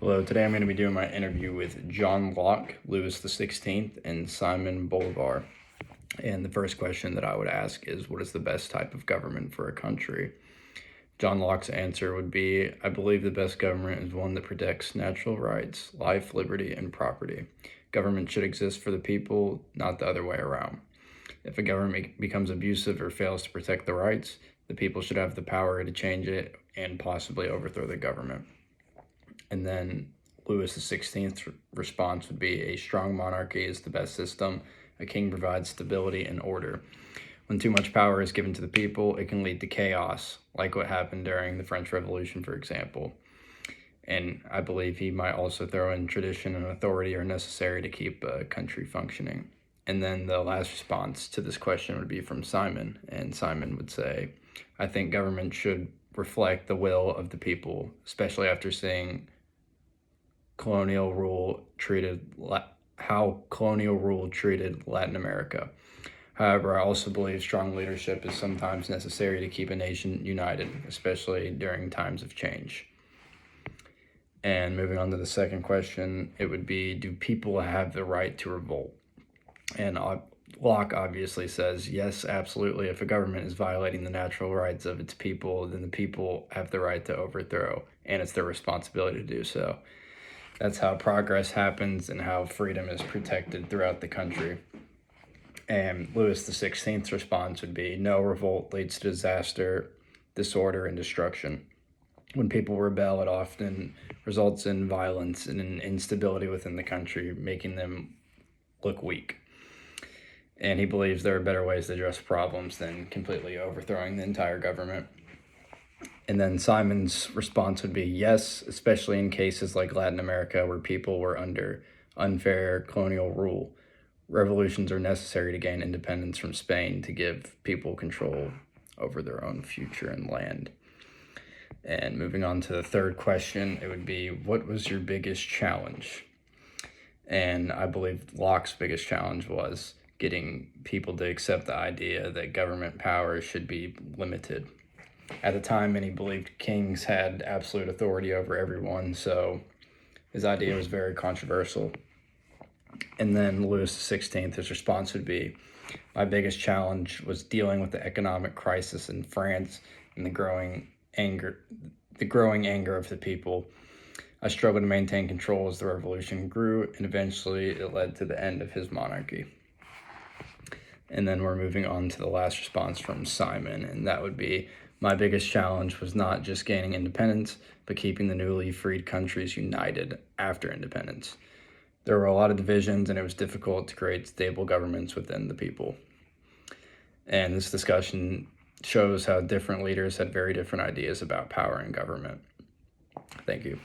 Hello, today I'm going to be doing my interview with John Locke, Louis XVI, and Simon Bolivar. And the first question that I would ask is, what is the best type of government for a country? John Locke's answer would be, I believe the best government is one that protects natural rights, life, liberty, and property. Government should exist for the people, not the other way around. If a government becomes abusive or fails to protect the rights, the people should have the power to change it and possibly overthrow the government. And then Louis XVI's response would be, a strong monarchy is the best system. A king provides stability and order. When too much power is given to the people, it can lead to chaos, like what happened during the French Revolution, for example. And I believe he might also throw in tradition and authority are necessary to keep a country functioning. And then the last response to this question would be from Simon. And Simon would say, I think government should reflect the will of the people, especially after seeing how colonial rule treated Latin America. However, I also believe strong leadership is sometimes necessary to keep a nation united, especially during times of change. And moving on to the second question, it would be, do people have the right to revolt? And Locke obviously says, yes, absolutely. If a government is violating the natural rights of its people, then the people have the right to overthrow, and it's their responsibility to do so. That's how progress happens and how freedom is protected throughout the country. And Louis XVI's response would be, no, revolt leads to disaster, disorder, and destruction. When people rebel, it often results in violence and an instability within the country, making them look weak. And he believes there are better ways to address problems than completely overthrowing the entire government. And then Simon's response would be, yes, especially in cases like Latin America where people were under unfair colonial rule. Revolutions are necessary to gain independence from Spain to give people control over their own future and land. And moving on to the third question, it would be, what was your biggest challenge? And I believe Locke's biggest challenge was getting people to accept the idea that government power should be limited. At the time, many believed kings had absolute authority over everyone, so his idea was very controversial. And then Louis XVI, his response would be, my biggest challenge was dealing with the economic crisis in France and the growing anger of the people. I struggled to maintain control as the revolution grew, and eventually it led to the end of his monarchy. And then we're moving on to the last response from Simon, and that would be, my biggest challenge was not just gaining independence, but keeping the newly freed countries united after independence. There were a lot of divisions, and it was difficult to create stable governments within the people. And this discussion shows how different leaders had very different ideas about power and government. Thank you.